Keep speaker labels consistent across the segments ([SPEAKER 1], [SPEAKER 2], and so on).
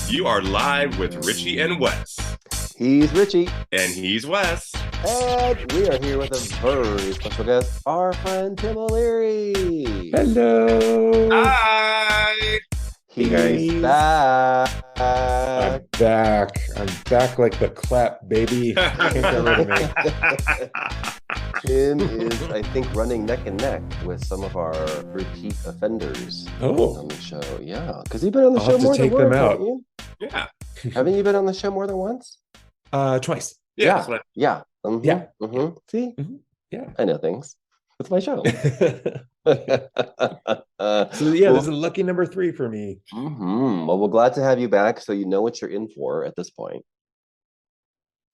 [SPEAKER 1] You are live with Richie and Wes.
[SPEAKER 2] He's Richie.
[SPEAKER 1] And he's Wes.
[SPEAKER 2] And we are here with a very special guest, our friend Tim O'Leary.
[SPEAKER 3] Hello.
[SPEAKER 1] Hi.
[SPEAKER 2] He's back.
[SPEAKER 3] I'm back. I'm back like the clap, baby. Can't get rid of me.
[SPEAKER 2] Tim is, I think, running neck and neck with some of our repeat offenders on the show. Yeah, because you've been on the show more than once, haven't you?
[SPEAKER 1] Yeah.
[SPEAKER 2] Haven't you been on the show more than once?
[SPEAKER 3] Twice.
[SPEAKER 2] Yeah. Yeah.
[SPEAKER 3] Yeah.
[SPEAKER 2] Mm-hmm. See?
[SPEAKER 3] Mm-hmm. Yeah.
[SPEAKER 2] I know things. It's my show.
[SPEAKER 3] So yeah, this is lucky number 3 for me.
[SPEAKER 2] Mm-hmm. Well, we're glad to have you back, so you know what you're in for at this point.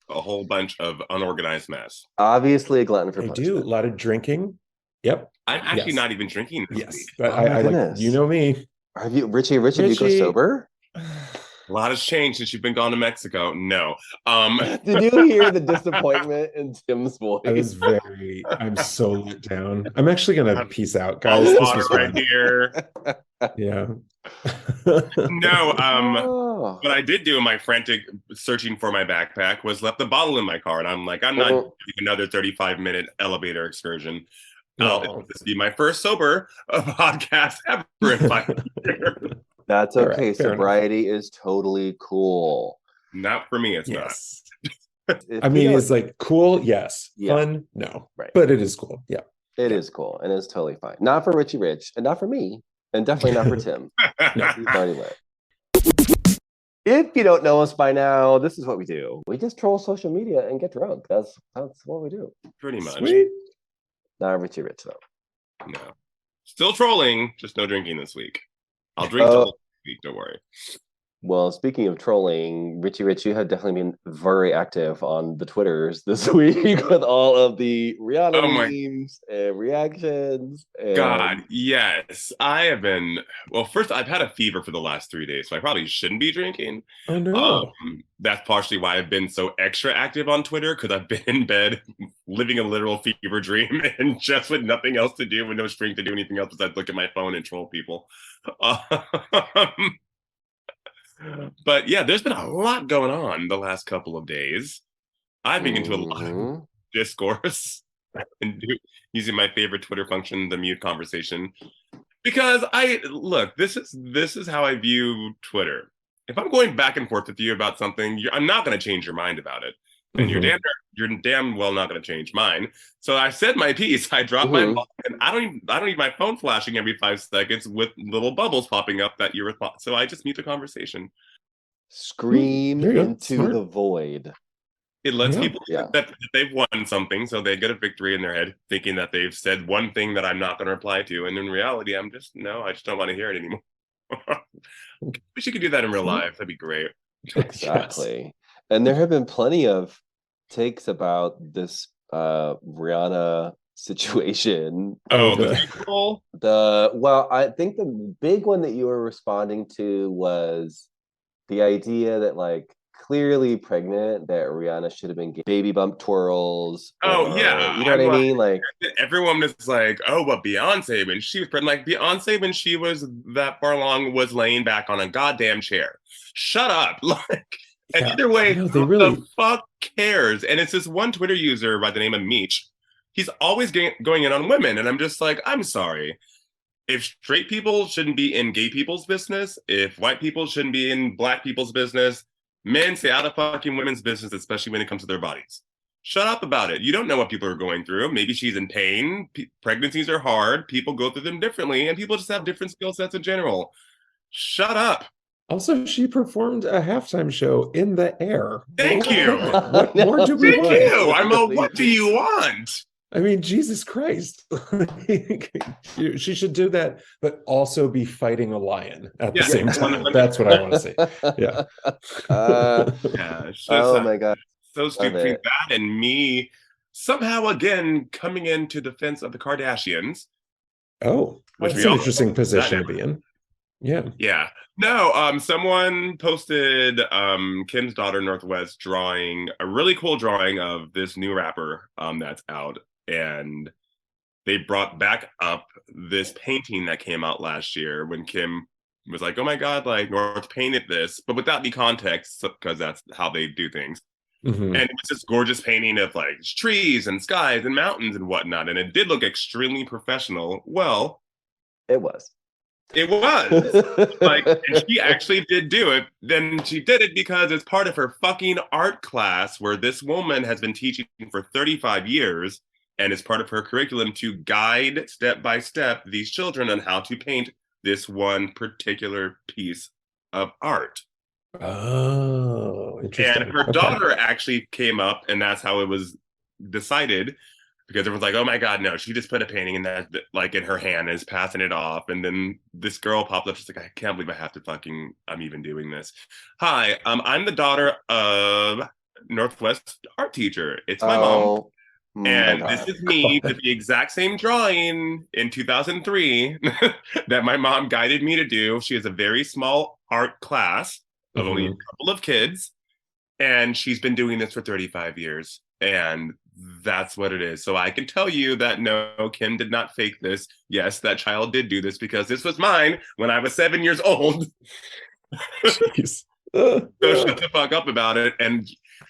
[SPEAKER 1] A whole bunch of unorganized mess.
[SPEAKER 2] Obviously, a glutton for
[SPEAKER 3] I
[SPEAKER 2] punishment.
[SPEAKER 3] do a lot of drinking. Yep.
[SPEAKER 1] I'm actually not even drinking this week.
[SPEAKER 3] But
[SPEAKER 2] Oh,
[SPEAKER 3] I like, you know me.
[SPEAKER 2] Have you, Richie, did you go sober?
[SPEAKER 1] A lot has changed since you've been gone to Mexico. No.
[SPEAKER 2] Did you hear the disappointment in Tim's voice?
[SPEAKER 3] I'm so let down. I'm actually gonna peace out, guys.
[SPEAKER 1] This
[SPEAKER 3] was
[SPEAKER 1] right here.
[SPEAKER 3] Yeah.
[SPEAKER 1] No, what I did do in my frantic searching for my backpack was left the bottle in my car, and I'm like, I'm not doing another 35-minute elevator excursion. This will be my first sober podcast ever in 5 years.
[SPEAKER 2] That's okay. Right, sobriety is totally cool.
[SPEAKER 1] Not for me, it's not.
[SPEAKER 3] I mean, it's like cool, yes. Yeah. Fun, no. Right. But it is cool. Yeah.
[SPEAKER 2] It is cool, and it's totally fine. Not for Richie Rich, and not for me, and definitely not for Tim. He's already lit. If you don't know us by now, this is what we do. We just troll social media and get drunk. That's what we do.
[SPEAKER 1] Pretty much.
[SPEAKER 3] Sweet.
[SPEAKER 2] Not Richie Rich, though.
[SPEAKER 1] No. Still trolling, just no drinking this week. I'll drink till next week, don't worry.
[SPEAKER 2] Well, speaking of trolling, Richie Rich, you have definitely been very active on the Twitters this week with all of the Rihanna memes and reactions.
[SPEAKER 1] God, yes. I have been, well, first, I've had a fever for the last 3 days, so I probably shouldn't be drinking.
[SPEAKER 3] Oh, no.
[SPEAKER 1] That's partially why I've been so extra active on Twitter, because I've been in bed living a literal fever dream and just with nothing else to do, with no strength to do anything else besides look at my phone and troll people. But yeah, there's been a lot going on the last couple of days. I've been into a lot of discourse and using my favorite Twitter function, the mute conversation, because this is how I view Twitter. If I'm going back and forth with you about something, I'm not going to change your mind about it, and you're damn well not going to change mine. So I said my piece. I dropped my phone, and I don't need my phone flashing every 5 seconds with little bubbles popping up that you respond. So I just mute the conversation.
[SPEAKER 2] Scream into the void.
[SPEAKER 1] It lets people think that they've won something, so they get a victory in their head, thinking that they've said one thing that I'm not going to reply to, and in reality, I just don't want to hear it anymore. Wish you could do that in real life. That'd be great.
[SPEAKER 2] Exactly. And there have been plenty of takes about this Rihanna situation.
[SPEAKER 1] Well,
[SPEAKER 2] I think the big one that you were responding to was the idea that, like, clearly pregnant, that Rihanna should have been baby bump twirls. You know what I mean? Like,
[SPEAKER 1] everyone was like, "Oh, but Beyonce when she was pregnant, like Beyonce when she was that far along was laying back on a goddamn chair." Shut up, like. And either way, who the fuck cares? And it's this one Twitter user by the name of Meech. He's always going in on women, and I'm just like, I'm sorry. If straight people shouldn't be in gay people's business, if white people shouldn't be in black people's business, men stay out of fucking women's business, especially when it comes to their bodies. Shut up about it. You don't know what people are going through. Maybe she's in pain. Pregnancies are hard. People go through them differently, and people just have different skill sets in general. Shut up.
[SPEAKER 3] Also, she performed a halftime show in the air.
[SPEAKER 1] Thank you.
[SPEAKER 3] What more do we want?
[SPEAKER 1] Thank you. What do you want?
[SPEAKER 3] I mean, Jesus Christ. She should do that, but also be fighting a lion at the same time. That's what I want to see. Yeah.
[SPEAKER 2] Oh my God.
[SPEAKER 1] So stupid. That and me somehow again coming into defense of the Kardashians.
[SPEAKER 3] Oh, that's an interesting position to be in. Yeah.
[SPEAKER 1] Yeah. No, someone posted Kim's daughter Northwest drawing a really cool drawing of this new rapper that's out, and they brought back up this painting that came out last year when Kim was like, oh my God, like North painted this, but without any context, because that's how they do things.
[SPEAKER 3] Mm-hmm.
[SPEAKER 1] And it was this gorgeous painting of like trees and skies and mountains and whatnot. And it did look extremely professional. Well,
[SPEAKER 2] it was.
[SPEAKER 1] It was. Like, and she actually did do it. Then she did it because it's part of her fucking art class where this woman has been teaching for 35 years. And it's part of her curriculum to guide step by step these children on how to paint this one particular piece of art.
[SPEAKER 3] Oh, interesting.
[SPEAKER 1] And her daughter actually came up, and that's how it was decided, because everyone's like, oh my God, no, she just put a painting in that, like, in her hand and is passing it off. And then this girl popped up, she's like, I can't believe I have to fucking, I'm even doing this. Hi, I'm the daughter of Northwest art teacher. It's my mom. And this is me with the exact same drawing in 2003 that my mom guided me to do. She has a very small art class of only a couple of kids, and she's been doing this for 35 years. And that's what it is. So I can tell you that no, Kim did not fake this. Yes, that child did do this because this was mine when I was 7 years old.
[SPEAKER 3] Jeez.
[SPEAKER 1] So shut the fuck up about it. And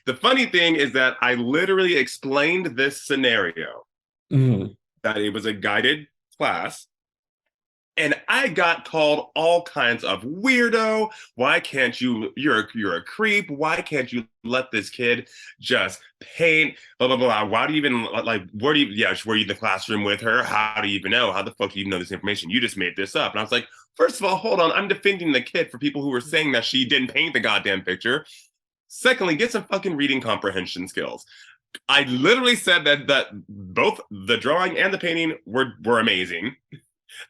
[SPEAKER 1] the funny thing is that I literally explained this scenario, that it was a guided class, and I got called all kinds of weirdo. Why can't you, you're a creep. Why can't you let this kid just paint, blah, blah, blah. Why do you even, like, were you in the classroom with her? How do you even know? How the fuck do you even know this information? You just made this up. And I was like, first of all, hold on. I'm defending the kid for people who were saying that she didn't paint the goddamn picture. Secondly, get some fucking reading comprehension skills. I literally said that both the drawing and the painting were amazing,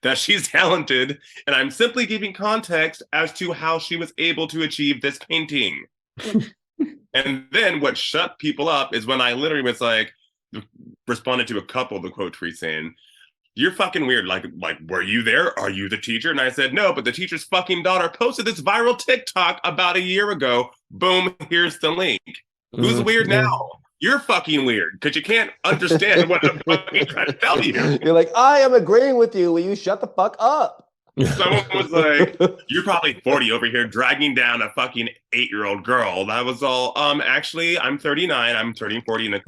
[SPEAKER 1] that she's talented, and I'm simply giving context as to how she was able to achieve this painting. And then what shut people up is when I literally was like, responded to a couple of the quote tweets saying, you're fucking weird. Like, were you there? Are you the teacher? And I said, no, but the teacher's fucking daughter posted this viral TikTok about a year ago. Boom, here's the link. Who's weird now? You're fucking weird because you can't understand what I'm fucking trying to tell you.
[SPEAKER 2] You're like, I am agreeing with you. Will you shut the fuck up?
[SPEAKER 1] Someone was like, you're probably 40 over here dragging down a fucking 8-year-old girl. That was all. Actually, I'm 39. I'm turning 40 in a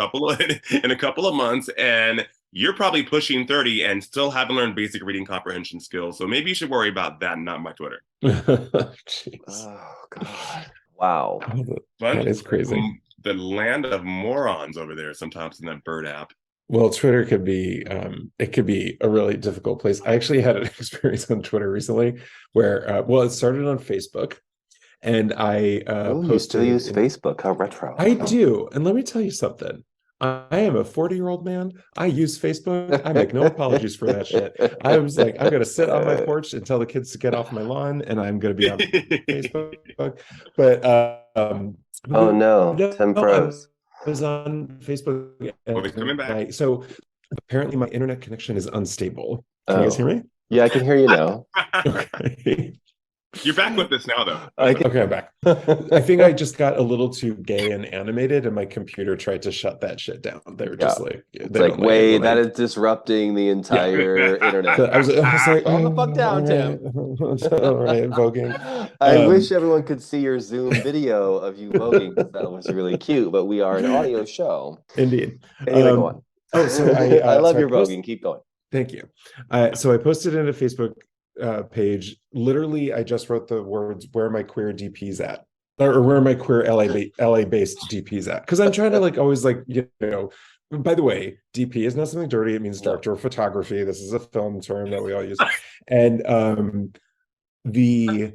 [SPEAKER 1] couple of months, and you're probably pushing 30 and still haven't learned basic reading comprehension skills. So maybe you should worry about that and not my Twitter.
[SPEAKER 2] Oh, God. Wow.
[SPEAKER 3] That is crazy.
[SPEAKER 1] The land of morons over there sometimes in that bird app.
[SPEAKER 3] Well, Twitter could be it could be a really difficult place. I actually had an experience on Twitter recently where it started on Facebook, and I posted.
[SPEAKER 2] You still use Facebook? How retro.
[SPEAKER 3] I do. And let me tell you something. I am a 40-year-old man. I use Facebook. I make no apologies for that shit. I was like, I'm going to sit on my porch and tell the kids to get off my lawn, and I'm going to be on Facebook. But
[SPEAKER 2] oh no, Tim Pros.
[SPEAKER 3] I was on Facebook.
[SPEAKER 1] Coming back.
[SPEAKER 3] So apparently my internet connection is unstable. Can you guys hear me?
[SPEAKER 2] Yeah, I can hear you now.
[SPEAKER 3] Okay.
[SPEAKER 1] You're back with us now, though.
[SPEAKER 3] Okay, I'm back. I think I just got a little too gay and animated, and my computer tried to shut that shit down. They were just like,
[SPEAKER 2] wait, that is disrupting the entire internet.
[SPEAKER 3] I was like,
[SPEAKER 2] calm the fuck down, Tim.
[SPEAKER 3] All right, voguing.
[SPEAKER 2] I wish everyone could see your Zoom video of you voguing, because that was really cute. But we are an audio show.
[SPEAKER 3] Indeed.
[SPEAKER 2] Anyway, go on.
[SPEAKER 3] Oh, so
[SPEAKER 2] I love your voguing. Keep going.
[SPEAKER 3] Thank you. So I posted in a Facebook page. Literally, I just wrote the words "Where are my queer DPs at?" or "Where are my queer LA based DPs at?" Because I'm trying to always By the way, DP is not something dirty. It means director of photography. This is a film term that we all use, and the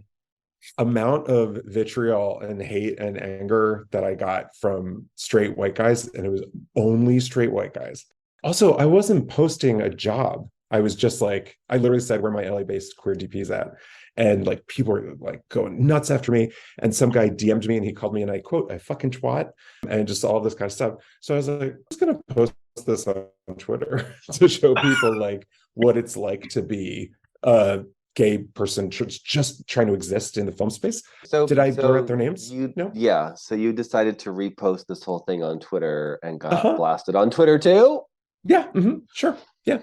[SPEAKER 3] amount of vitriol and hate and anger that I got from straight white guys, and it was only straight white guys. Also, I wasn't posting a job. I was just like, I literally said where my LA-based queer DPs at. And like people were like going nuts after me. And some guy DM'd me and he called me, and I quote, "I fucking twat," and just all this kind of stuff. So I was like, I'm just gonna post this on Twitter to show people like what it's like to be a gay person just trying to exist in the film space. So did I blur out their names?
[SPEAKER 2] No? Yeah. So you decided to repost this whole thing on Twitter and got blasted on Twitter too?
[SPEAKER 3] Yeah. Sure. Yeah.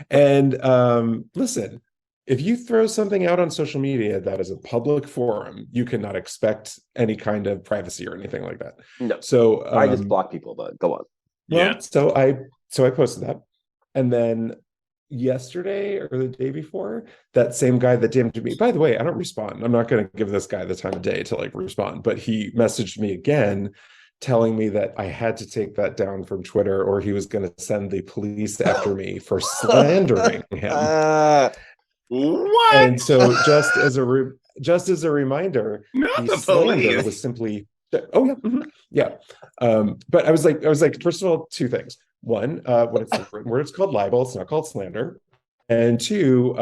[SPEAKER 3] And listen, if you throw something out on social media that is a public forum, you cannot expect any kind of privacy or anything like that.
[SPEAKER 2] No.
[SPEAKER 3] So
[SPEAKER 2] I just block people, but go on.
[SPEAKER 3] Well,
[SPEAKER 1] Yeah.
[SPEAKER 3] so I posted that, and then yesterday or the day before, that same guy that DM'd me. By the way, I don't respond. I'm not going to give this guy the time of day to like respond, but he messaged me again, telling me that I had to take that down from Twitter, or he was going to send the police after me for slandering him.
[SPEAKER 1] What?
[SPEAKER 3] And so, just as a reminder,
[SPEAKER 1] Not
[SPEAKER 3] the
[SPEAKER 1] the
[SPEAKER 3] slander
[SPEAKER 1] police.
[SPEAKER 3] was simply, oh yeah, yeah. But I was like, first of all, two things. One, when it's a written word, it's called libel. It's not called slander. And two,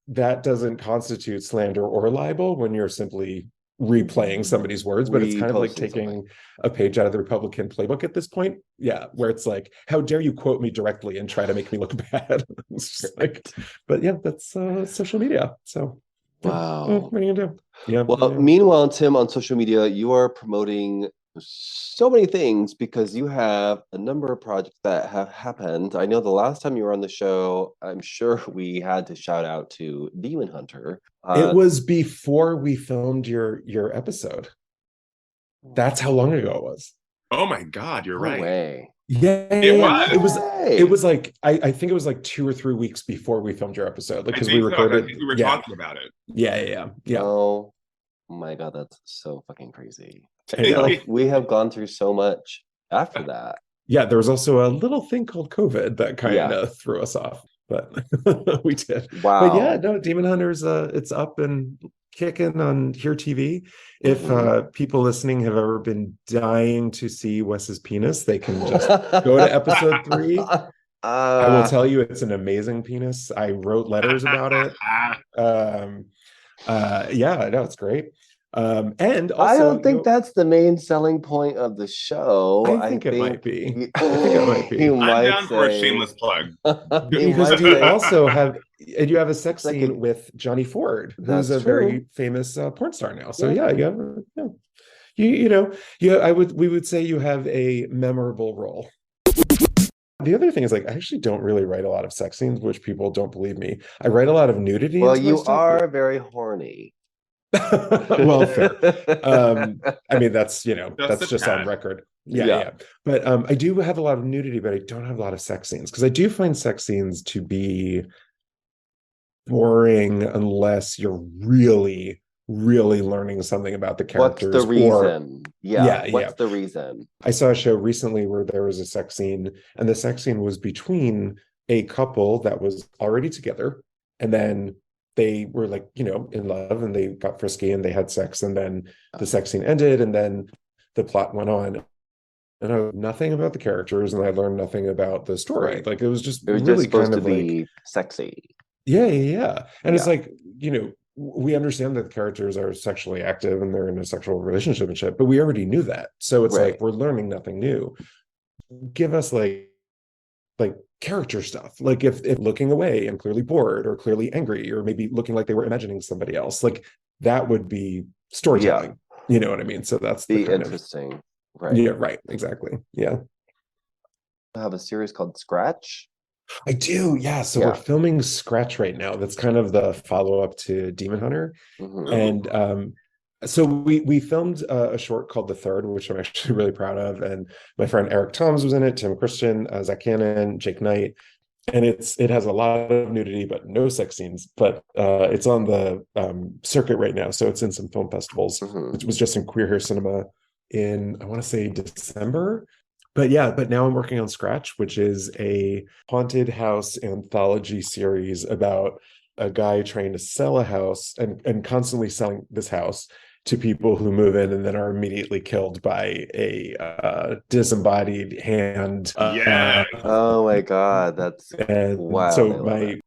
[SPEAKER 3] that doesn't constitute slander or libel when you're simply replaying somebody's words, but it's kind of like taking a page out of the Republican playbook at this point. Yeah, where it's like, how dare you quote me directly and try to make me look bad? It's just like, but yeah, that's social media. So
[SPEAKER 2] wow.
[SPEAKER 3] What are you gonna do? Yeah.
[SPEAKER 2] Well, meanwhile, Tim, on social media, you are promoting so many things because you have a number of projects that have happened. I know the last time you were on the show, I'm sure we had to shout out to Demon Hunter.
[SPEAKER 3] It was before we filmed your episode. That's how long ago it was.
[SPEAKER 1] Oh my God, you're right.
[SPEAKER 2] Way.
[SPEAKER 3] Yeah, it was like I think it was like 2 or 3 weeks before we filmed your episode, like because we recorded.
[SPEAKER 1] I think we were talking about it.
[SPEAKER 3] Yeah.
[SPEAKER 2] Oh my God, that's so fucking crazy. I feel like we have gone through so much after that.
[SPEAKER 3] Yeah, there was also a little thing called COVID that kind of threw us off, but we did.
[SPEAKER 2] Wow.
[SPEAKER 3] But yeah, no, Demon Hunters, it's up and kicking on Here TV. If people listening have ever been dying to see Wes's penis, they can just go to episode 3. I will tell you, it's an amazing penis. I wrote letters about it. Yeah, I know, it's great. And also,
[SPEAKER 2] I don't think that's the main selling point of the show.
[SPEAKER 3] I think it might be. I
[SPEAKER 2] think
[SPEAKER 3] it might be.
[SPEAKER 1] I'm down for a shameless plug.
[SPEAKER 3] Because you also have a sex scene with Johnny Ford, who's a very famous porn star now. So we would say you have a memorable role. The other thing is, like, I actually don't really write a lot of sex scenes, which people don't believe me. I write a lot of nudity.
[SPEAKER 2] Well, you are very horny.
[SPEAKER 3] Well, fair. I mean, that's just on record. Yeah. But I do have a lot of nudity, but I don't have a lot of sex scenes because I do find sex scenes to be boring unless you're really learning something about the characters.
[SPEAKER 2] What's the reason? What's the reason?
[SPEAKER 3] I saw a show recently where there was a sex scene, and the sex scene was between a couple that was already together, and then they were like, in love, and they got frisky and they had sex, and then the sex scene ended, and then the plot went on. And I know nothing about the characters, and I learned nothing about the story.
[SPEAKER 2] Right.
[SPEAKER 3] Like, it was just
[SPEAKER 2] really
[SPEAKER 3] really
[SPEAKER 2] supposed
[SPEAKER 3] kind of
[SPEAKER 2] to be sexy.
[SPEAKER 3] Yeah. And it's like, we understand that the characters are sexually active and they're in a sexual relationship and shit, but we already knew that. So it's like, we're learning nothing new. Give us like character stuff. Like if looking away and clearly bored or clearly angry, or maybe looking like they were imagining somebody else, like that would be storytelling. You know what I mean? So that's
[SPEAKER 2] the interesting. Right.
[SPEAKER 3] Yeah, right. Exactly. Yeah.
[SPEAKER 2] I have a series called Scratch.
[SPEAKER 3] I do, yeah. So we're filming Scratch right now. That's kind of the follow-up to Demon Hunter. And so we filmed a short called The Third, which I'm actually really proud of. And my friend Eric Toms was in it, Tim Christian, Zach Cannon, Jake Knight. And it has a lot of nudity, but no sex scenes. But it's on the circuit right now. So it's in some film festivals. It was just in Queer Hair Cinema in, I want to say, December. But now I'm working on Scratch, which is a haunted house anthology series about a guy trying to sell a house and constantly selling this house to people who move in and then are immediately killed by a disembodied hand.
[SPEAKER 2] Oh my God, that's wow.
[SPEAKER 3] So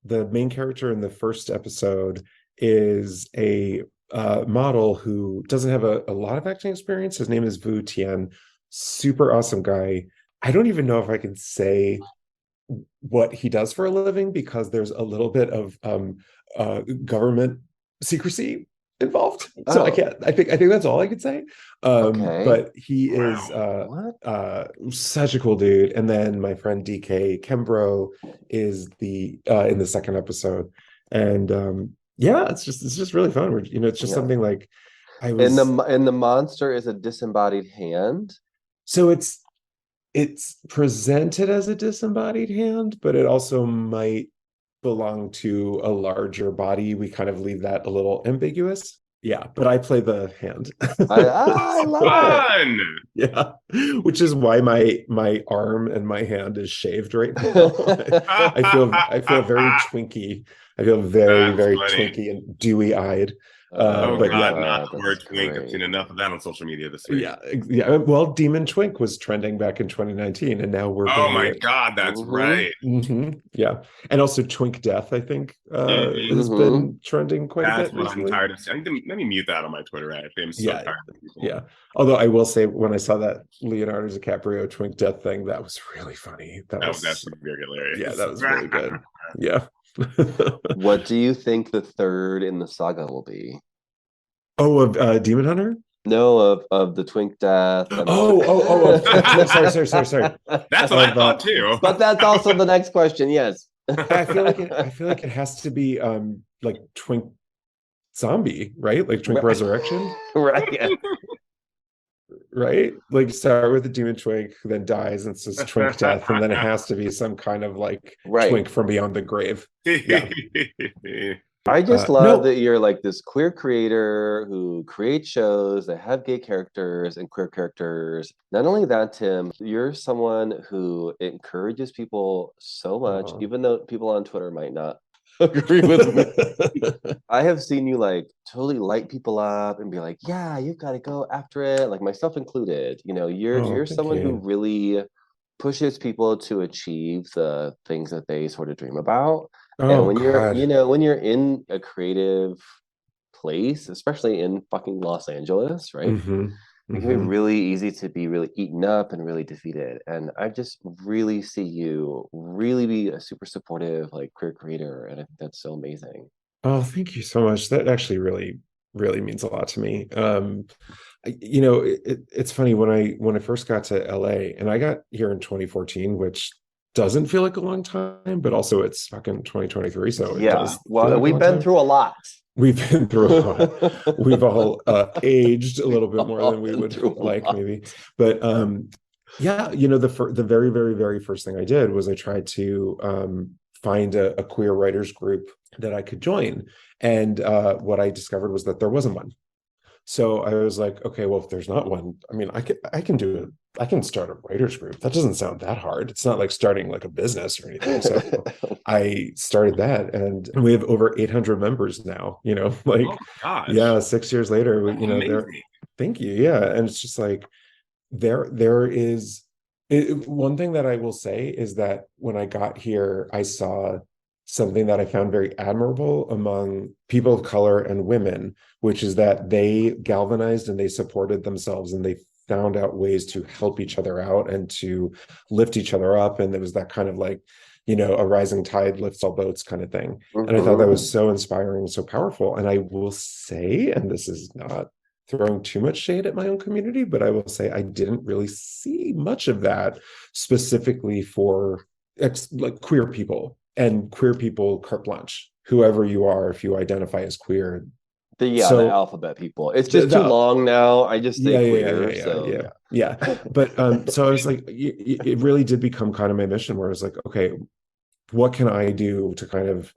[SPEAKER 3] the main character in the first episode is a model who doesn't have a lot of acting experience. His name is Vu Tian. Super awesome guy. I don't even know if I can say what he does for a living because there's a little bit of government secrecy involved. So I can't. I think that's all I could say. But he is such a cool dude. And then my friend DK Kembro is in the second episode. And yeah, it's just really fun. It's just something like I was.
[SPEAKER 2] And the monster is a disembodied hand.
[SPEAKER 3] So it's presented as a disembodied hand, but it also might belong to a larger body. We kind of leave that a little ambiguous. Yeah, but I play the hand.
[SPEAKER 2] I love
[SPEAKER 1] Fun.
[SPEAKER 3] Yeah, which is why my arm and my hand is shaved right now. I feel very Twinkie. I feel very
[SPEAKER 1] That's
[SPEAKER 3] very
[SPEAKER 1] funny.
[SPEAKER 3] Twinkie and dewy eyed.
[SPEAKER 1] Oh
[SPEAKER 3] But
[SPEAKER 1] God,
[SPEAKER 3] yeah,
[SPEAKER 1] not the word
[SPEAKER 2] that's
[SPEAKER 1] twink. I've
[SPEAKER 2] great.
[SPEAKER 1] seen enough of that on social media this week.
[SPEAKER 3] yeah. Well, Demon Twink was trending back in 2019, and now we're
[SPEAKER 1] Oh
[SPEAKER 3] bringing
[SPEAKER 1] my
[SPEAKER 3] it.
[SPEAKER 1] God, that's
[SPEAKER 2] Mhm.
[SPEAKER 1] right.
[SPEAKER 3] Yeah, and also Twink Death, I think,
[SPEAKER 1] Mhm.
[SPEAKER 3] has been trending quite a
[SPEAKER 1] That's
[SPEAKER 3] bit
[SPEAKER 1] what
[SPEAKER 3] recently.
[SPEAKER 1] I'm tired of seeing. Let me mute that on my Twitter. Actually, I'm so
[SPEAKER 3] Yeah,
[SPEAKER 1] tired of people.
[SPEAKER 3] yeah. Although I will say, when I saw that Leonardo DiCaprio Twink Death thing, that was really funny.
[SPEAKER 1] That was actually very hilarious.
[SPEAKER 3] Yeah, that was really good. Yeah.
[SPEAKER 2] What do you think the third in the saga will be?
[SPEAKER 3] Oh, of Demon Hunter?
[SPEAKER 2] No, of the Twink Death. And
[SPEAKER 3] Sorry.
[SPEAKER 1] That's what I thought too.
[SPEAKER 2] But that's also the next question. Yes.
[SPEAKER 3] I feel like it has to be like Twink Zombie, right? Like Twink Resurrection,
[SPEAKER 2] Right. Yeah.
[SPEAKER 3] right? Like start with the Demon Twink, who then dies and says Twink Death, and then it has to be some kind of like
[SPEAKER 2] Right.
[SPEAKER 3] Twink from beyond the grave. Yeah.
[SPEAKER 2] I just love
[SPEAKER 3] no.
[SPEAKER 2] that you're like this queer creator who creates shows that have gay characters and queer characters. Not only that, Tim, you're someone who encourages people so much, even though people on Twitter might not agree with me. I have seen you like totally light people up and be like, yeah, you've got to go after it, like myself included. You're someone who really pushes people to achieve the things that they sort of dream about. And when you're in a creative place, especially in fucking Los Angeles, right? It can be really easy to be really eaten up and really defeated. And I just really see you really be a super supportive, like queer creator. And I think that's so amazing.
[SPEAKER 3] Oh, thank you so much. That actually really, really means a lot to me. It's funny when I first got to LA, and I got here in 2014, which doesn't feel like a long time, but also it's fucking 2023, so it does.
[SPEAKER 2] Well, we've been through a lot.
[SPEAKER 3] We've been through a lot. We've all aged a little bit more than we would like, maybe. But yeah, the very, very, very first thing I did was I tried to find a queer writers group that I could join. And what I discovered was that there wasn't one. So I was like, okay, well, if there's not one, I mean, I can do it. I can start a writers group. That doesn't sound that hard. It's not like starting like a business or anything. So I started that, and we have over 800 members now, like,
[SPEAKER 1] oh gosh.
[SPEAKER 3] Yeah, 6 years later, thank you. Yeah. And it's just like, there is one thing that I will say is that when I got here, I saw something that I found very admirable among people of color and women, which is that they galvanized and they supported themselves, and they found out ways to help each other out and to lift each other up. And there was that kind of like, a rising tide lifts all boats kind of thing. And I thought that was so inspiring, so powerful. And I will say, and this is not throwing too much shade at my own community, but I will say I didn't really see much of that specifically for like queer people. And queer people, carte blanche, whoever you are, if you identify as queer.
[SPEAKER 2] The alphabet people. It's just too long now. I just say queer.
[SPEAKER 3] Yeah. But so I was like, it really did become kind of my mission, where I was like, okay, what can I do to kind of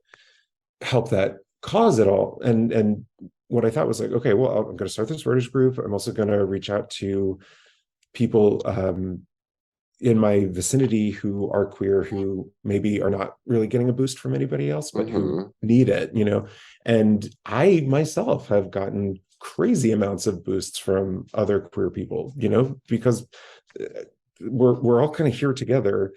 [SPEAKER 3] help that cause at all? And what I thought was like, okay, well, I'm going to start this writers group. I'm also going to reach out to people in my vicinity who are queer, who maybe are not really getting a boost from anybody else, but who need it, and I myself have gotten crazy amounts of boosts from other queer people, because we're all kind of here together.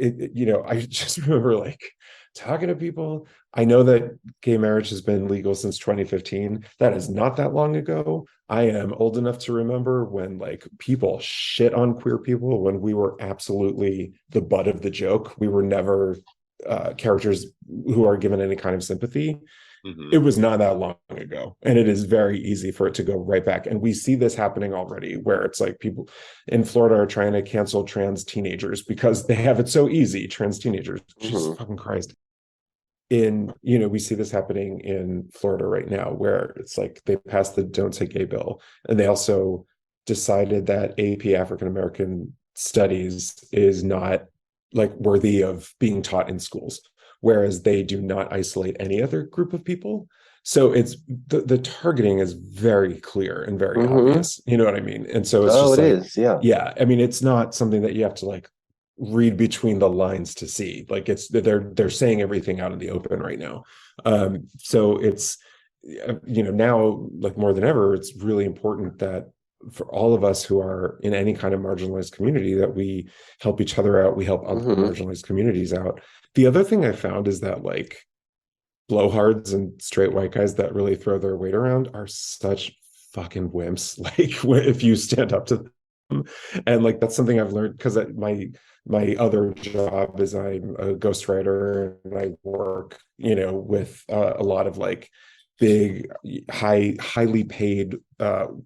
[SPEAKER 3] I just remember like talking to people. I know that gay marriage has been legal since 2015. That is not that long ago. I am old enough to remember when like people shit on queer people, when we were absolutely the butt of the joke. We were never characters who are given any kind of sympathy. It was not that long ago, and it is very easy for it to go right back. And we see this happening already, where it's like people in Florida are trying to cancel trans teenagers because they have it so easy. Trans teenagers, Jesus fucking Christ. we see this happening in Florida right now, where it's like they passed the Don't Say Gay bill, and they also decided that AP African American studies is not like worthy of being taught in schools, whereas they do not isolate any other group of people. So it's the targeting is very clear and very obvious. You know what I mean? And so it's just like, yeah. I mean, it's not something that you have to like read between the lines to see. Like it's they're saying everything out in the open right now. So it's now like more than ever, it's really important that for all of us who are in any kind of marginalized community that we help each other out, we help other marginalized communities out. The other thing I found is that like blowhards and straight white guys that really throw their weight around are such fucking wimps. Like if you stand up to them, and like that's something I've learned because my other job is I'm a ghostwriter, and I work with a lot of like big highly paid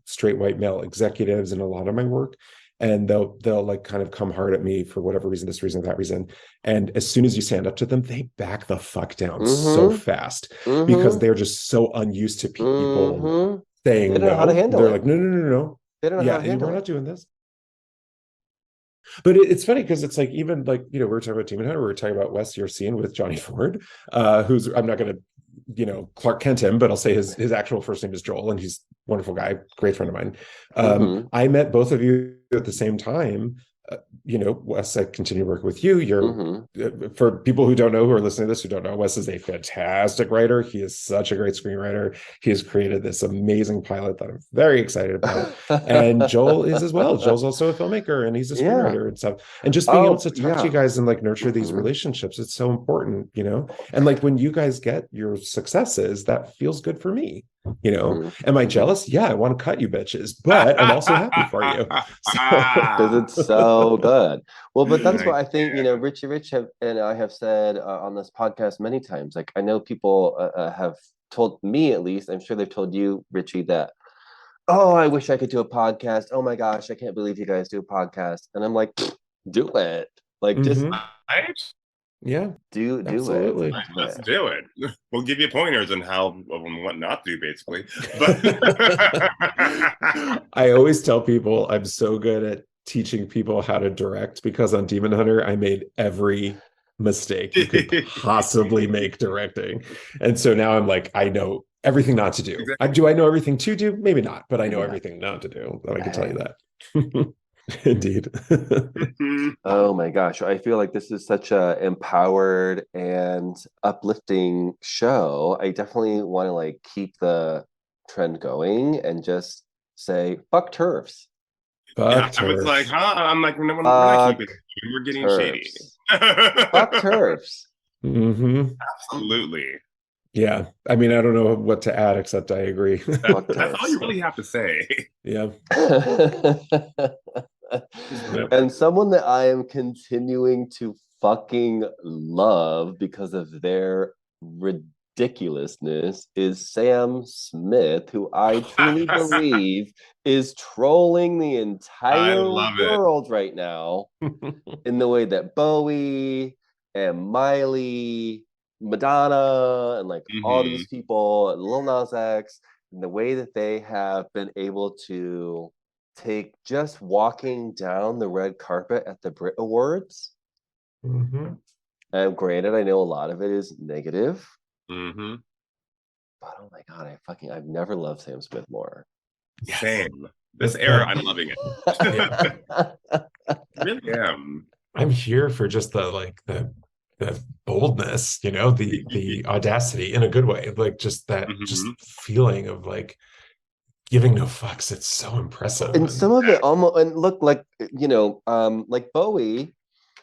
[SPEAKER 3] straight white male executives in a lot of my work, and they'll like kind of come hard at me for whatever reason, this reason, that reason, and as soon as you stand up to them, they back the fuck down so fast because they're just so unused to people saying
[SPEAKER 2] they don't know how to handle
[SPEAKER 3] they're
[SPEAKER 2] it.
[SPEAKER 3] like no,
[SPEAKER 2] they don't know how to handle
[SPEAKER 3] we're not doing this. But it's funny because it's like, even like, we were talking about Demon Hunter, we were talking about Wes Yersin with Johnny Ford, who's, I'm not going to, Clark Kent him, but I'll say his actual first name is Joel, and he's a wonderful guy, great friend of mine. I met both of you at the same time. Wes, I continue working with you. You're for people who don't know, who are listening to this, who don't know, Wes is a fantastic writer. He is such a great screenwriter. He has created this amazing pilot that I'm very excited about. And Joel is as well. Joel's also a filmmaker, and he's a screenwriter and stuff. And just being able to talk to you guys and like nurture these relationships, it's so important, And like when you guys get your successes, that feels good for me. Am I jealous? Yeah, I want to cut you bitches, but I'm also happy for you
[SPEAKER 2] because it's so good. Well, but that's what I think. Richie Rich and I have said on this podcast many times. Like I know people have told me, at least, I'm sure they've told you, Richie, that I wish I could do a podcast. Oh my gosh, I can't believe you guys do a podcast. And I'm like, do it. Like just.
[SPEAKER 3] Yeah,
[SPEAKER 2] do
[SPEAKER 3] absolutely.
[SPEAKER 2] it.
[SPEAKER 1] Let's do it. We'll give you pointers on how and what not to do, basically. But
[SPEAKER 3] I always tell people I'm so good at teaching people how to direct because on Demon Hunter I made every mistake you could possibly make directing, and so now I'm like, I know everything not to do. Exactly. Do I know everything to do? Maybe not, but I know everything not to do. I can tell you that. Indeed.
[SPEAKER 2] Oh my gosh, I feel like this is such a empowered and uplifting show. I definitely want to like keep the trend going and just say fuck TERFs.
[SPEAKER 1] I was like, I'm like, no, we're not keeping it. We're getting shady.
[SPEAKER 2] Fuck TERFs.
[SPEAKER 1] Absolutely.
[SPEAKER 3] Yeah, I mean, I don't know what to add except I agree.
[SPEAKER 1] That's all you really have to say.
[SPEAKER 3] Yeah.
[SPEAKER 2] And someone that I am continuing to fucking love because of their ridiculousness is Sam Smith, who I truly believe is trolling the entire world right now in the way that Bowie and Miley, Madonna, and like all these people, and Lil Nas X, and the way that they have been able to take just walking down the red carpet at the Brit Awards. And granted, I know a lot of it is negative. But oh my god, I've never loved Sam Smith more.
[SPEAKER 1] Same. This era, I'm loving it. I really am.
[SPEAKER 3] I'm here for just the boldness, the audacity in a good way, like just that just feeling of like giving no fucks. It's so impressive.
[SPEAKER 2] And some of it almost, and look, like like Bowie,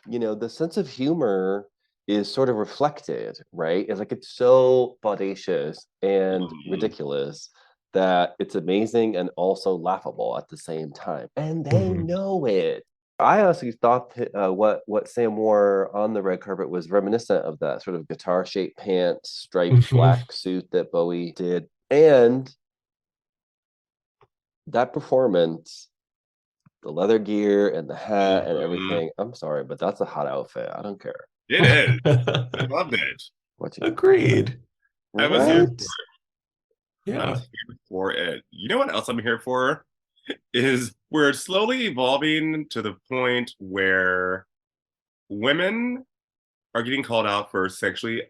[SPEAKER 2] the sense of humor is sort of reflected, right? It's like it's so bodacious and ridiculous that it's amazing and also laughable at the same time, and they know it. I honestly thought what Sam wore on the red carpet was reminiscent of that sort of guitar-shaped pants, striped black suit that Bowie did, and that performance, the leather gear and the hat and everything. I'm sorry, but that's a hot outfit. I don't care.
[SPEAKER 1] It is. I love it.
[SPEAKER 2] What you
[SPEAKER 3] Agreed.
[SPEAKER 1] I was here for
[SPEAKER 2] Right?
[SPEAKER 1] it. I
[SPEAKER 3] Yeah.
[SPEAKER 1] was here for it. You know what else I'm here for? Is we're slowly evolving to the point where women are getting called out for sexually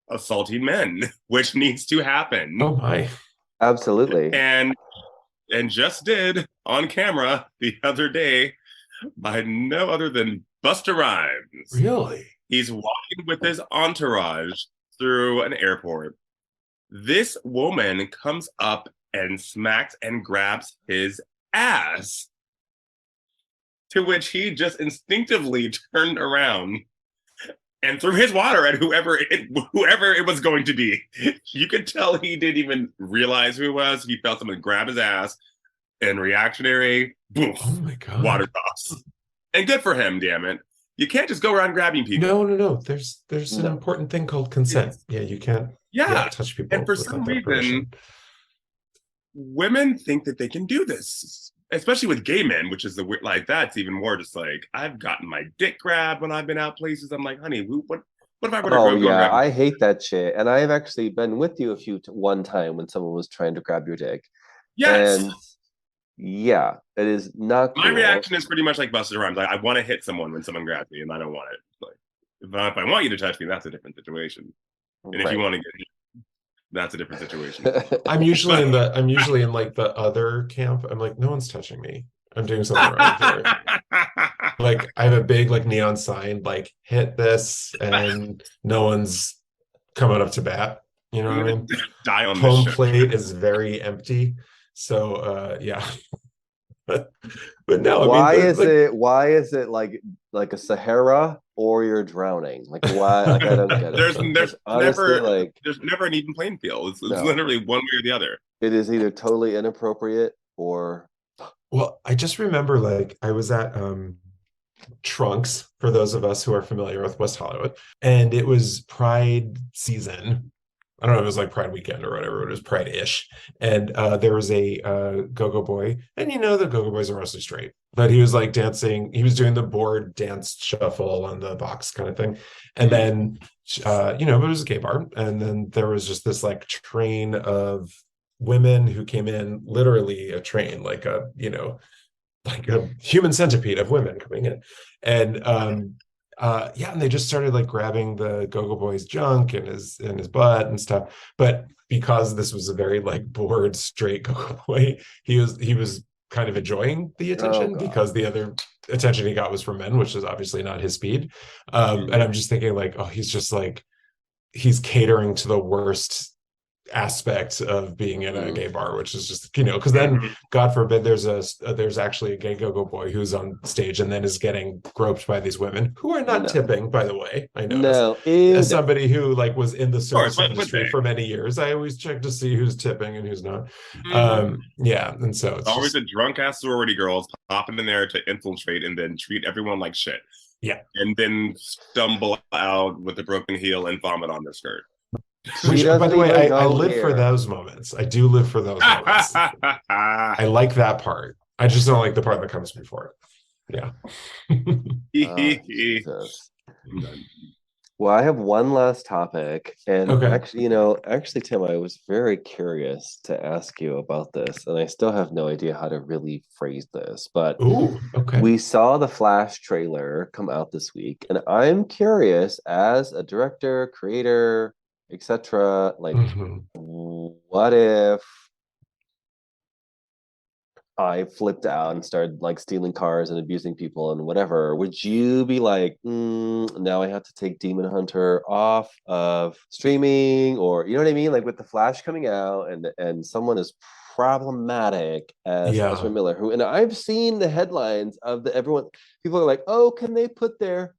[SPEAKER 1] assaulting men, which needs to happen.
[SPEAKER 3] Oh my.
[SPEAKER 2] Absolutely.
[SPEAKER 1] And just did on camera the other day by no other than Busta Rhymes.
[SPEAKER 3] Really?
[SPEAKER 1] He's walking with his entourage through an airport. This woman comes up and smacks and grabs his ass, to which he just instinctively turned around and threw his water at whoever it was going to be. You could tell he didn't even realize who it was. He felt someone grab his ass, and reactionary, boom,
[SPEAKER 3] Oh my God.
[SPEAKER 1] water toss. And good for him, damn it. You can't just go around grabbing people.
[SPEAKER 3] No. There's an
[SPEAKER 2] No.
[SPEAKER 3] important thing called consent. Yeah, you can't touch people.
[SPEAKER 1] And for
[SPEAKER 3] without
[SPEAKER 1] some
[SPEAKER 3] their
[SPEAKER 1] reason,
[SPEAKER 3] permission.
[SPEAKER 1] women think that they can do this, especially with gay men, which is the weird, like, that's even more just like, I've gotten my dick grabbed when I've been out places. I'm like, honey, what if I were to
[SPEAKER 2] Oh
[SPEAKER 1] go
[SPEAKER 2] yeah,
[SPEAKER 1] grab
[SPEAKER 2] I hate that shit. And I've actually been with you one time when someone was trying to grab your dick.
[SPEAKER 1] Yes.
[SPEAKER 2] And yeah, it is not
[SPEAKER 1] My
[SPEAKER 2] cool.
[SPEAKER 1] reaction is pretty much like Busta Rhymes. Like, I want to hit someone when someone grabs me, and I don't want it. Like, if I want you to touch me, that's a different situation. And if you want to get hit, that's a different situation.
[SPEAKER 3] I'm usually in like the other camp. I'm like, no one's touching me. I'm doing something right here. Like I have a big like neon sign, like hit this, and no one's coming up to bat. You know what I mean?
[SPEAKER 1] Die on
[SPEAKER 3] Home
[SPEAKER 1] this
[SPEAKER 3] plate is very empty. So yeah. but no,
[SPEAKER 2] why
[SPEAKER 3] I mean,
[SPEAKER 2] is it like a Sahara or you're drowning? Like why? Like I don't get it.
[SPEAKER 1] There's
[SPEAKER 2] honestly,
[SPEAKER 1] never
[SPEAKER 2] like
[SPEAKER 1] there's never an even playing field. It's
[SPEAKER 2] No.
[SPEAKER 1] literally one way or the other.
[SPEAKER 2] it is either totally inappropriate or
[SPEAKER 3] well, I just remember like I was at Trunks, for those of us who are familiar with West Hollywood, and it was Pride season. I don't know if it was like Pride weekend or whatever, it was Pride-ish. And there was a go-go boy, and you know the go-go boys are mostly straight, but he was like dancing, he was doing the board dance shuffle on the box kind of thing. And then but it was a gay bar, and then there was just this like train of women who came in, literally a train, like a human centipede of women coming in. And and they just started like grabbing the go-go boy's junk and his butt and stuff. But because this was a very like bored straight go-go boy, he was kind of enjoying the attention because the other attention he got was from men, which is obviously not his speed. And I'm just thinking like, oh, he's just like, he's catering to the worst aspect of being in a gay bar, which is just because then God forbid there's actually a gay go-go boy who's on stage and then is getting groped by these women who are not tipping, by the way. I know as somebody who like was in the service industry for many years, I always check to see who's tipping and who's not. And so it's
[SPEAKER 1] always a drunk ass sorority girls popping in there to infiltrate and then treat everyone like shit, and then stumble out with a broken heel and vomit on their skirt.
[SPEAKER 3] Which, by the way, I live for those moments. I do live for those moments. I like that part. I just don't like the part that comes before it.
[SPEAKER 2] Yeah. Well, I have one last topic, and actually, Tim, I was very curious to ask you about this, and I still have no idea how to really phrase this. But we saw the Flash trailer come out this week, and I'm curious, as a director, creator, etc., like what if I flipped out and started like stealing cars and abusing people and whatever? Would you be like, now I have to take Demon Hunter off of streaming? Or you know what I mean, like with the Flash coming out and someone as problematic as Ezra Miller, who, and I've seen the headlines of people are like, oh, can they put their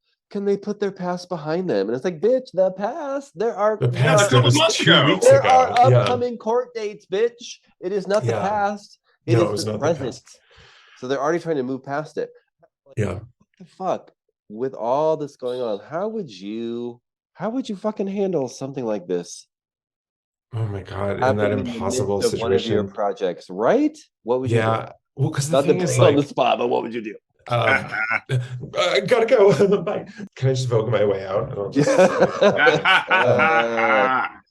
[SPEAKER 2] past behind them? And it's like, bitch, the past. There are upcoming court dates, bitch. It is not the past. It is the present. So they're already trying to move past it. Like, what the fuck? With all this going on, how would you fucking handle something like this?
[SPEAKER 3] Oh my God, in that impossible situation.
[SPEAKER 2] One of your projects, right? What would you do?
[SPEAKER 3] Well, because the thing is, like,
[SPEAKER 2] on the spot, but what would you do?
[SPEAKER 3] I gotta go. Bye. Can I just vote my way out?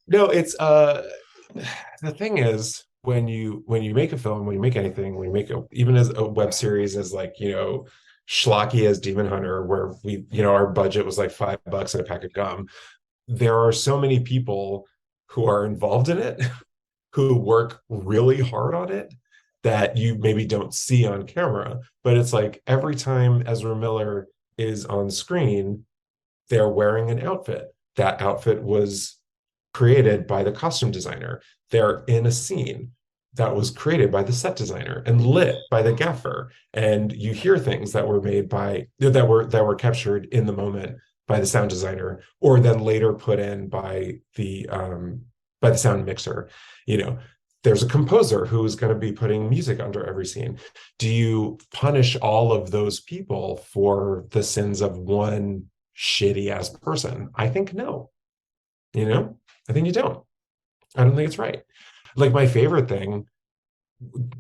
[SPEAKER 3] No, it's the thing is when you make a film, when you make anything, when you make even as a web series, as like, you know, schlocky as Demon Hunter, where we, you know, our budget was like $5 and a pack of gum. There are so many people who are involved in it, who work really hard on it, that you maybe don't see on camera. But it's like every time Ezra Miller is on screen, they're wearing an outfit. That outfit was created by the costume designer. They're in a scene that was created by the set designer and lit by the gaffer. And you hear things that were made by that were captured in the moment by the sound designer, or then later put in by the sound mixer. You know, there's a composer who's going to be putting music under every scene. Do you punish all of those people for the sins of one shitty ass person? I think no. You know, I think you don't. I don't think it's right. Like my favorite thing,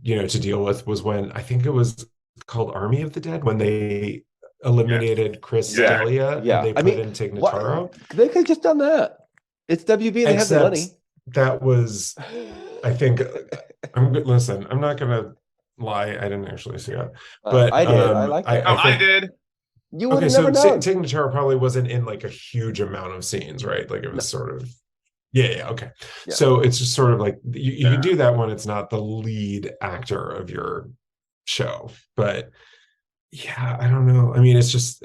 [SPEAKER 3] you know, to deal with was when, I think it was called Army of the Dead, when they eliminated Chris D'Elia and they put in Tig Notaro.
[SPEAKER 2] They could have just done that. It's WB, they have the money.
[SPEAKER 3] That was, I think, listen, I'm not gonna lie, I didn't actually see it, but
[SPEAKER 2] I did. I liked it.
[SPEAKER 1] I did.
[SPEAKER 2] You would have never known.
[SPEAKER 3] Tig Notaro probably wasn't in like a huge amount of scenes, right? Like it was sort of, okay. Yeah. So it's just sort of like you can do that when it's not the lead actor of your show, but yeah, I don't know. I mean, it's just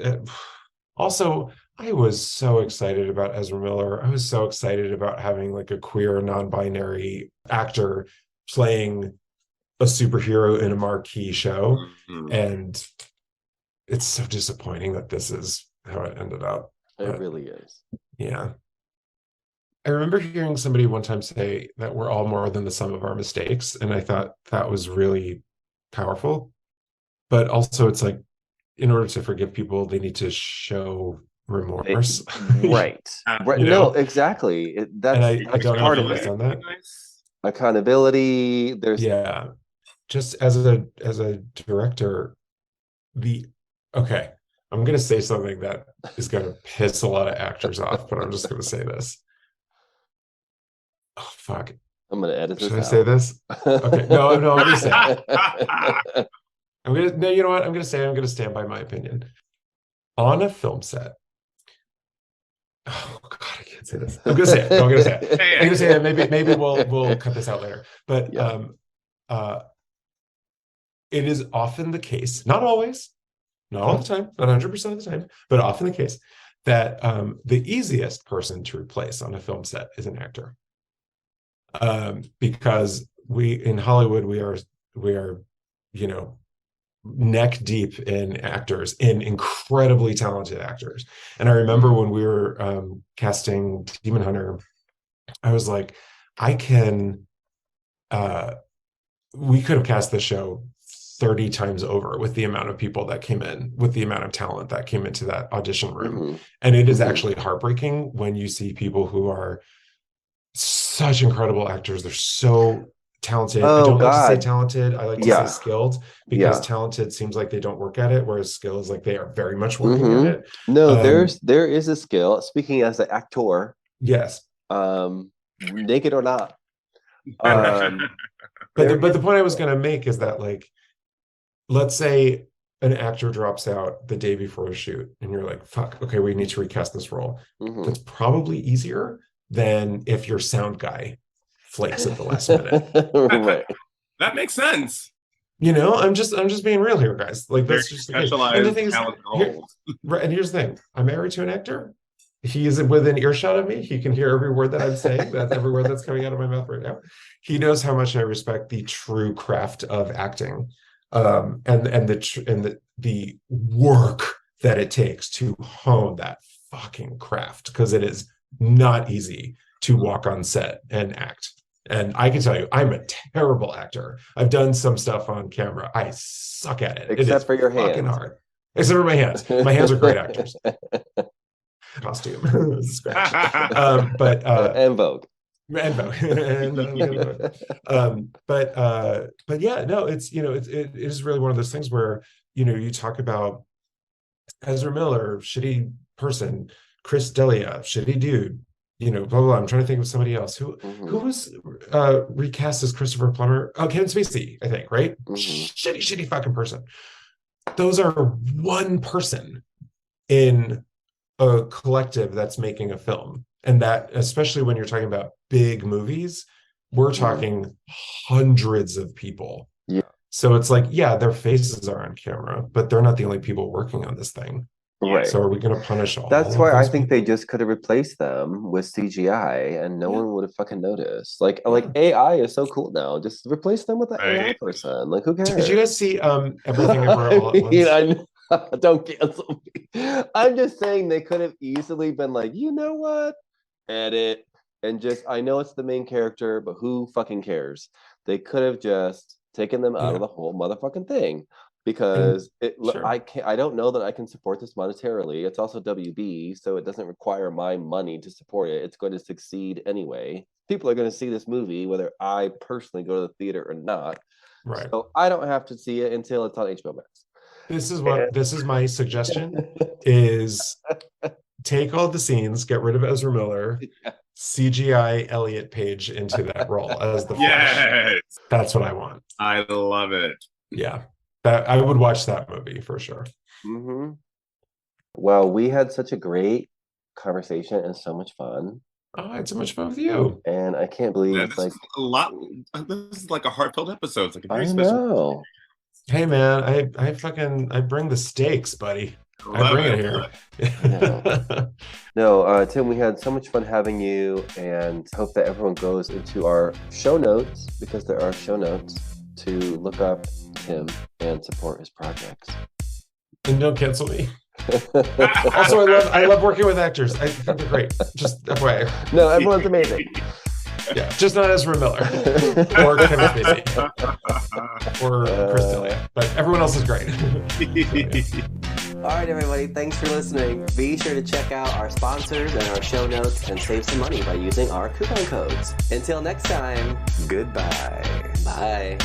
[SPEAKER 3] also, I was so excited about Ezra Miller. I was so excited about having like a queer, non-binary actor playing a superhero in a marquee show. And it's so disappointing that this is how it ended up.
[SPEAKER 2] It really is.
[SPEAKER 3] Yeah. I remember hearing somebody one time say that we're all more than the sum of our mistakes. And I thought that was really powerful. But also it's like, in order to forgive people, they need to show remorse.
[SPEAKER 2] Right. Right. No, exactly. That's
[SPEAKER 3] I don't know if he's done that.
[SPEAKER 2] Accountability. There's
[SPEAKER 3] just as a director, I'm gonna say something that is gonna piss a lot of actors off, but I'm just gonna say this. Oh fuck.
[SPEAKER 2] I'm gonna edit this.
[SPEAKER 3] Should I say this? Okay. No, I'm gonna say it. You know what? I'm gonna stand by my opinion. On a film set. Oh God, I can't say this. I'm gonna say it. No, I'm gonna say it. I'm gonna say it. Maybe we'll cut this out later. But it is often the case, not always, not all the time, not 100% of the time, but often the case that the easiest person to replace on a film set is an actor. Because in Hollywood we are, you know, neck deep in actors, in incredibly talented actors. And I remember when we were casting Demon Hunter, I was like, we could have cast this show 30 times over with the amount of people that came in, with the amount of talent that came into that audition room. And it is actually heartbreaking when you see people who are such incredible actors. They're so talented. I don't like to say talented. I like to say skilled, because talented seems like they don't work at it, whereas skill is like they are very much working at it.
[SPEAKER 2] No, there is a skill. Speaking as an actor,
[SPEAKER 3] yes,
[SPEAKER 2] naked or not.
[SPEAKER 3] But the point I was going to make is that, like, let's say an actor drops out the day before a shoot, and you're like, "Fuck, okay, we need to recast this role." That's probably easier than if your sound guy flakes at the last minute.
[SPEAKER 2] Right.
[SPEAKER 1] That makes sense.
[SPEAKER 3] You know, I'm just being real here, guys. Like, that's just
[SPEAKER 1] specialized.
[SPEAKER 3] And the thing is, and here's the thing: I'm married to an actor. He is within earshot of me. He can hear every word that I'm saying. That's every word that's coming out of my mouth right now. He knows how much I respect the true craft of acting, and the work that it takes to hone that fucking craft, because it is not easy to walk on set and act. And I can tell you, I'm a terrible actor. I've done some stuff on camera. I suck at it.
[SPEAKER 2] Except for your hands.
[SPEAKER 3] Fucking hard. Except for my hands. My hands are great actors. Costume.
[SPEAKER 2] And Vogue.
[SPEAKER 3] But yeah, no, it's, you know, it is really one of those things where you talk about Ezra Miller, shitty person, Chris D'Elia, shitty dude, blah, blah, blah. I'm trying to think of somebody else who was recast as Christopher Plummer. Oh, Kevin Spacey, I think, right? Shitty fucking person. Those are one person in a collective that's making a film. And that, especially when you're talking about big movies, we're talking hundreds of people.
[SPEAKER 2] Yeah.
[SPEAKER 3] So it's like, yeah, their faces are on camera, but they're not the only people working on this thing.
[SPEAKER 2] Right.
[SPEAKER 3] So are we going to punish all?
[SPEAKER 2] That's why I think they just could have replaced them with CGI, and no one would have fucking noticed. Like AI is so cool now. Just replace them with an AI person. Like, who cares?
[SPEAKER 3] Did you guys see Everything Everywhere All at Once?
[SPEAKER 2] Don't cancel me. I'm just saying they could have easily been like, you know what? Edit and just, I know it's the main character, but who fucking cares? They could have just taken them out of the whole motherfucking thing. Because I don't know that I can support this monetarily. It's also WB, so it doesn't require my money to support it. It's going to succeed anyway. People are going to see this movie, whether I personally go to the theater or not.
[SPEAKER 3] Right.
[SPEAKER 2] So I don't have to see it until it's on HBO Max.
[SPEAKER 3] This is my suggestion: is take all the scenes, get rid of Ezra Miller, CGI Elliot Page into that role as the Flash.
[SPEAKER 1] Yes,
[SPEAKER 3] that's what I want.
[SPEAKER 1] I love it.
[SPEAKER 3] Yeah. That I would watch that movie for sure.
[SPEAKER 2] Well, we had such a great conversation and so much fun.
[SPEAKER 3] Oh, I had so much fun with you.
[SPEAKER 2] And I can't believe it's like
[SPEAKER 1] a lot. This is like a heartfelt episode. It's like a very
[SPEAKER 2] special.
[SPEAKER 3] Hey man, I bring the stakes, buddy. I bring it here.
[SPEAKER 2] No, Tim, we had so much fun having you, and hope that everyone goes into our show notes, because there are show notes, to look up Tim and support his projects.
[SPEAKER 3] And don't cancel me. Also, I love working with actors. I think they're great. Just FYI.
[SPEAKER 2] No, everyone's amazing.
[SPEAKER 3] Yeah, just not Ezra Miller or Kevin Spacey or Chris D'Elia, but everyone else is great.
[SPEAKER 2] All right, everybody, thanks for listening. Be sure to check out our sponsors and our show notes and save some money by using our coupon codes. Until next time, goodbye. Bye.